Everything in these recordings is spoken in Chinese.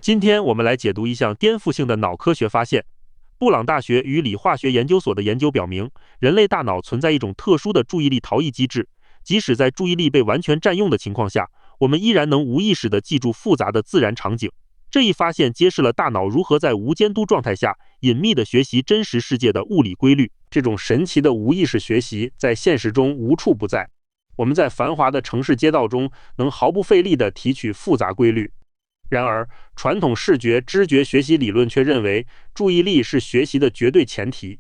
今天我们来解读一项颠覆性的脑科学发现。布朗大学与理化学研究所的研究表明，人类大脑存在一种特殊的注意力逃逸机制，即使在注意力被完全占用的情况下，我们依然能无意识地记住复杂的自然场景。这一发现揭示了大脑如何在无监督状态下隐秘地学习真实世界的物理规律。这种神奇的无意识学习在现实中无处不在。我们在繁华的城市街道中能毫不费力地提取复杂规律。然而，传统视觉知觉学习理论却认为，注意力是学习的绝对前提。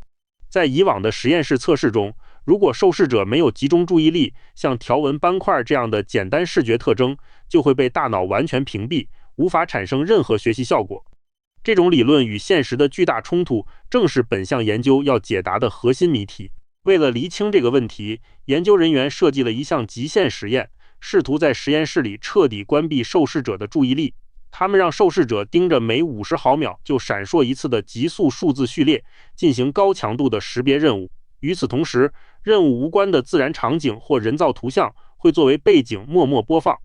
在以往的实验室测试中，如果受试者没有集中注意力，像条纹斑块这样的简单视觉特征，就会被大脑完全屏蔽，无法产生任何学习效果。这种理论与现实的巨大冲突，正是本项研究要解答的核心谜题。为了厘清这个问题，研究人员设计了一项极限实验，试图在实验室里彻底关闭受试者的注意力。他们让受试者盯着每50毫秒就闪烁一次的极速数字序列，进行高强度的识别任务。与此同时，任务无关的自然场景或人造图像会作为背景默默播放。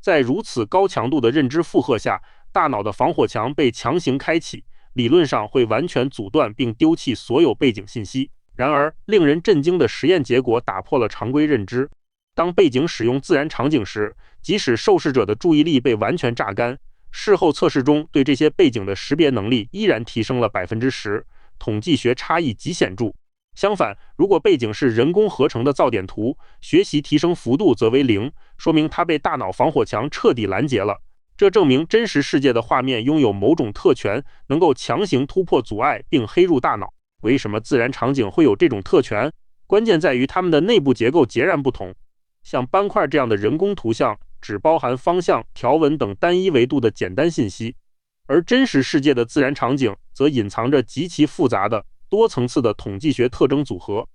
在如此高强度的认知负荷下，大脑的防火墙被强行开启，理论上会完全阻断并丢弃所有背景信息。然而，令人震惊的实验结果打破了常规认知。当背景使用自然场景时，即使受试者的注意力被完全榨干，事后测试中对这些背景的识别能力依然提升了10%，统计学差异极显著。相反，如果背景是人工合成的噪点图，学习提升幅度则为0，说明它被大脑防火墙彻底拦截了。这证明真实世界的画面拥有某种特权，能够强行突破阻碍并黑入大脑。为什么自然场景会有这种特权？关键在于它们的内部结构截然不同。像斑块这样的人工图像只包含方向、条纹等单一维度的简单信息，而真实世界的自然场景则隐藏着极其复杂的多层次的统计学特征组合。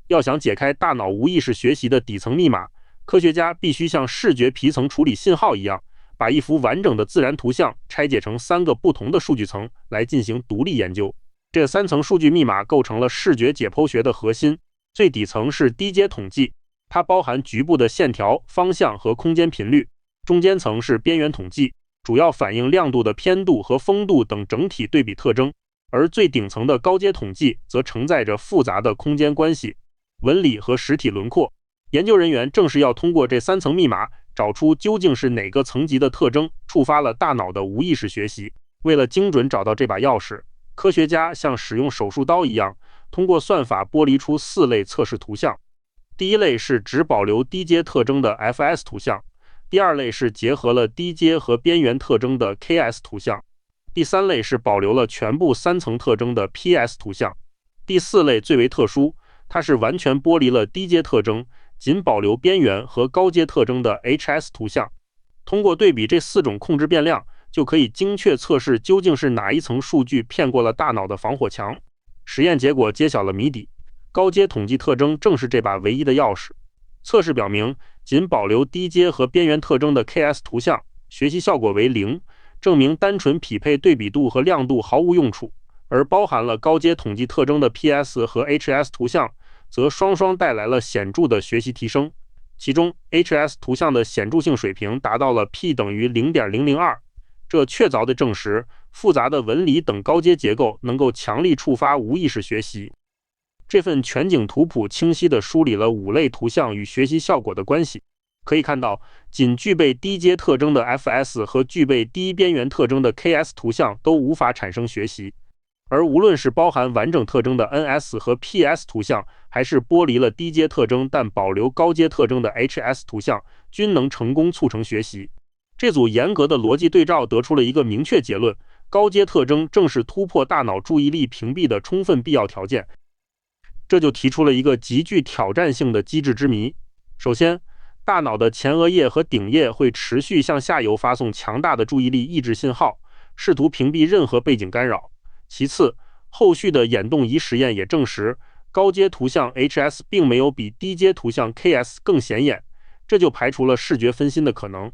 要想解开大脑无意识学习的底层密码，科学家必须像视觉皮层处理信号一样，把一幅完整的自然图像拆解成3个不同的数据层来进行独立研究。这3层数据密码构成了视觉解剖学的核心。最底层是低阶统计，它包含局部的线条、方向和空间频率。中间层是边缘统计，主要反映亮度的偏度和丰度等整体对比特征。而最顶层的高阶统计则承载着复杂的空间关系、纹理和实体轮廓。研究人员正是要通过这3层密码，找出究竟是哪个层级的特征触发了大脑的无意识学习。为了精准找到这把钥匙，科学家像使用手术刀一样，通过算法剥离出4类测试图像。第一类是只保留低阶特征的 FS 图像，第二类是结合了低阶和边缘特征的 KS 图像，第三类是保留了全部3层特征的 PS 图像，第4类最为特殊，它是完全剥离了低阶特征，仅保留边缘和高阶特征的 HS 图像。通过对比这4种控制变量，就可以精确测试究竟是哪一层数据骗过了大脑的防火墙。实验结果揭晓了谜底，高阶统计特征正是这把唯一的钥匙。测试表明，仅保留低阶和边缘特征的 KS 图像，学习效果为0，证明单纯匹配对比度和亮度毫无用处。而包含了高阶统计特征的 PS 和 HS 图像，则双双带来了显著的学习提升。其中 HS 图像的显著性水平达到了 P 等于 0.002， 这确凿地证实复杂的纹理等高阶结构能够强力触发无意识学习。这份全景图谱清晰地梳理了5类图像与学习效果的关系。可以看到，仅具备低阶特征的 FS 和具备低边缘特征的 KS 图像都无法产生学习，而无论是包含完整特征的 NS 和 PS 图像，还是剥离了低阶特征但保留高阶特征的 HS 图像，均能成功促成学习。这组严格的逻辑对照得出了一个明确结论：高阶特征正是突破大脑注意力屏蔽的充分必要条件。这就提出了一个极具挑战性的机制之谜。首先，大脑的前额叶和顶叶会持续向下游发送强大的注意力抑制信号，试图屏蔽任何背景干扰。其次，后续的眼动仪实验也证实，高阶图像 HS 并没有比低阶图像 KS 更显眼，这就排除了视觉分心的可能。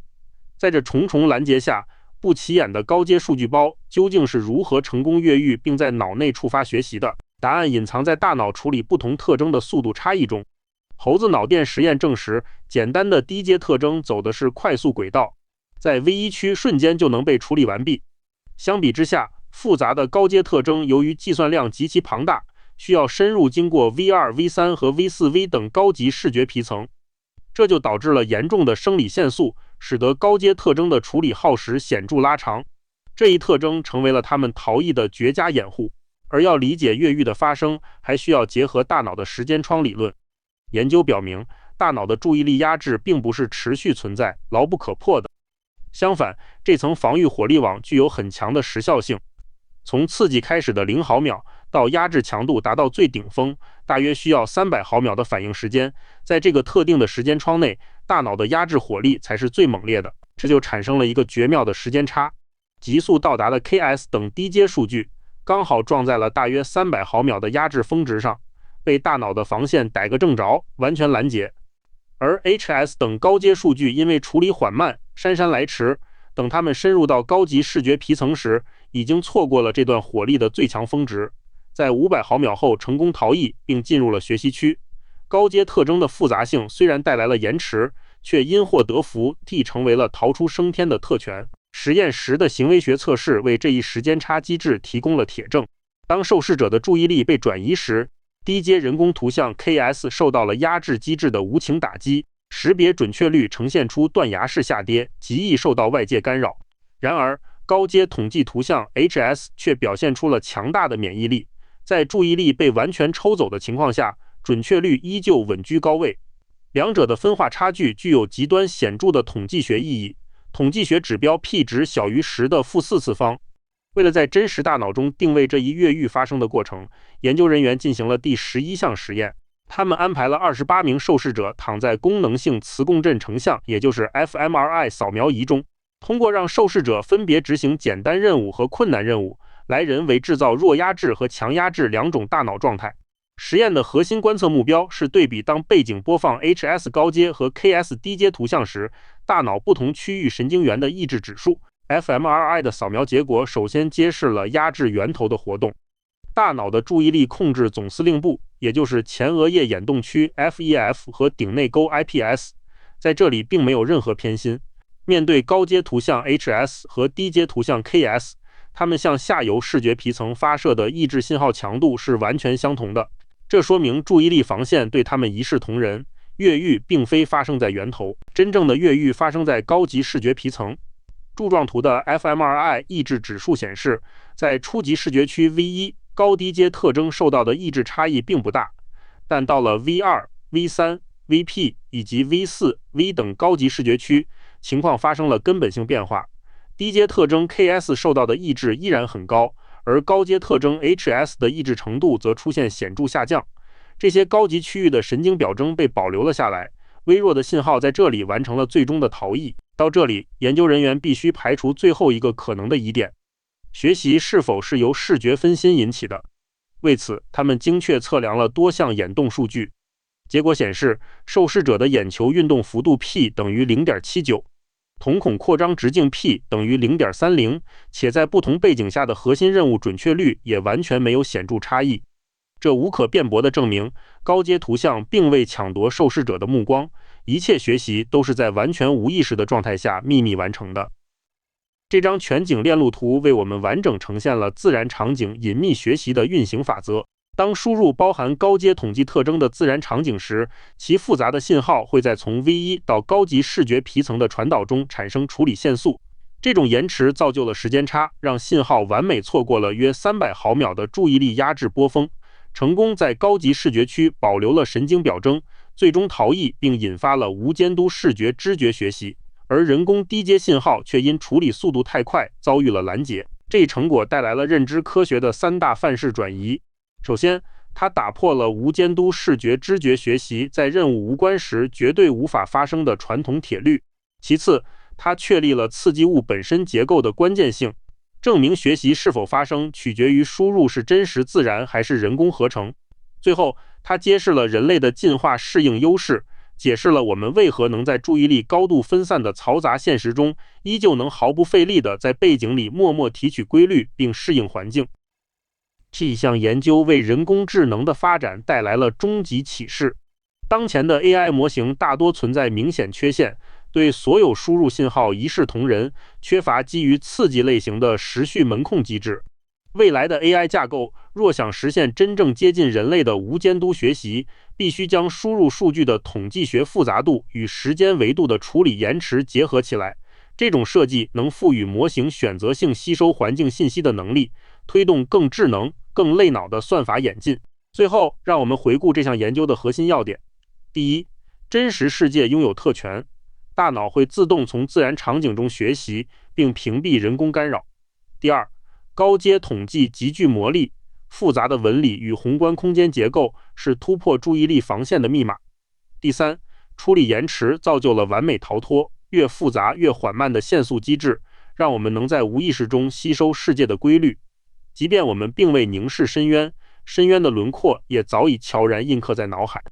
在这重重拦截下，不起眼的高阶数据包究竟是如何成功越狱并在脑内触发学习的？答案隐藏在大脑处理不同特征的速度差异中。猴子脑电实验证实，简单的低阶特征走的是快速轨道，在 V1 区瞬间就能被处理完毕。相比之下，复杂的高阶特征由于计算量极其庞大，需要深入经过 V2、V3 和 V4V 等高级视觉皮层，这就导致了严重的生理限速，使得高阶特征的处理耗时显著拉长。这一特征成为了他们逃逸的绝佳掩护。而要理解越狱的发生，还需要结合大脑的时间窗理论。研究表明，大脑的注意力压制并不是持续存在、牢不可破的。相反，这层防御火力网具有很强的时效性。从刺激开始的0毫秒到压制强度达到最顶峰，大约需要300毫秒的反应时间。在这个特定的时间窗内，大脑的压制火力才是最猛烈的。这就产生了一个绝妙的时间差，急速到达的 Ks 等低阶数据刚好撞在了大约300毫秒的压制峰值上，被大脑的防线逮个正着，完全拦截。而 HS 等高阶数据因为处理缓慢，姗姗来迟，等它们深入到高级视觉皮层时，已经错过了这段火力的最强峰值，在500毫秒后成功逃逸并进入了学习区。高阶特征的复杂性虽然带来了延迟，却因祸得福地成为了逃出升天的特权。实验时的行为学测试为这一时间差机制提供了铁证。当受试者的注意力被转移时，低阶人工图像 KS 受到了压制机制的无情打击，识别准确率呈现出断崖式下跌，极易受到外界干扰。然而，高阶统计图像 HS 却表现出了强大的免疫力，在注意力被完全抽走的情况下，准确率依旧稳居高位。两者的分化差距具有极端显著的统计学意义。统计学指标 p 值小于10的负4次方。为了在真实大脑中定位这一越狱发生的过程，研究人员进行了第11项实验。他们安排了28名受试者躺在功能性磁共振成像，也就是 fMRI 扫描仪中，通过让受试者分别执行简单任务和困难任务，来人为制造弱压制和强压制两种大脑状态。实验的核心观测目标是对比当背景播放 HS 高阶和 KS 低阶图像时，大脑不同区域神经元的抑制指数。fMRI 的扫描结果首先揭示了压制源头的活动。大脑的注意力控制总司令部，也就是前额叶眼动区 FEF 和顶内沟 IPS， 在这里并没有任何偏心。面对高阶图像 HS 和低阶图像 KS， 它们向下游视觉皮层发射的抑制信号强度是完全相同的。这说明注意力防线对他们一视同仁，越狱并非发生在源头，真正的越狱发生在高级视觉皮层。柱状图的 fMRI 抑制指数显示，在初级视觉区 V1 高低阶特征受到的抑制差异并不大，但到了 V2、V3、VP 以及 V4、V 等高级视觉区，情况发生了根本性变化。低阶特征 KS 受到的抑制依然很高，而高阶特征 HS 的抑制程度则出现显著下降。这些高级区域的神经表征被保留了下来，微弱的信号在这里完成了最终的逃逸。到这里，研究人员必须排除最后一个可能的疑点：学习是否是由视觉分心引起的。为此，他们精确测量了多项眼动数据，结果显示，受试者的眼球运动幅度 p 等于 0.79， 瞳孔扩张直径 p 等于 0.30， 且在不同背景下的核心任务准确率也完全没有显著差异。这无可辩驳地证明，高阶图像并未抢夺受试者的目光，一切学习都是在完全无意识的状态下秘密完成的。这张全景链路图为我们完整呈现了自然场景隐秘学习的运行法则。当输入包含高阶统计特征的自然场景时，其复杂的信号会在从 V1 到高级视觉皮层的传导中产生处理限速。这种延迟造就了时间差，让信号完美错过了约300毫秒的注意力压制波峰，成功在高级视觉区保留了神经表征，最终逃逸并引发了无监督视觉知觉学习。而人工低阶信号却因处理速度太快遭遇了拦截。这一成果带来了认知科学的3大范式转移。首先，它打破了无监督视觉知觉学习在任务无关时绝对无法发生的传统铁律。其次，它确立了刺激物本身结构的关键性，证明学习是否发生取决于输入是真实自然还是人工合成。最后，它揭示了人类的进化适应优势，解释了我们为何能在注意力高度分散的嘈杂现实中，依旧能毫不费力地在背景里默默提取规律并适应环境。这项研究为人工智能的发展带来了终极启示。当前的 AI 模型大多存在明显缺陷，对所有输入信号一视同仁，缺乏基于刺激类型的时序门控机制。未来的 AI 架构若想实现真正接近人类的无监督学习，必须将输入数据的统计学复杂度与时间维度的处理延迟结合起来。这种设计能赋予模型选择性吸收环境信息的能力，推动更智能、更类脑的算法演进。最后，让我们回顾这项研究的核心要点。第一，真实世界拥有特权，大脑会自动从自然场景中学习，并屏蔽人工干扰。第二，高阶统计极具魔力，复杂的纹理与宏观空间结构是突破注意力防线的密码。第三，处理延迟造就了完美逃脱，越复杂越缓慢的限速机制，让我们能在无意识中吸收世界的规律，即便我们并未凝视深渊，深渊的轮廓也早已悄然印刻在脑海。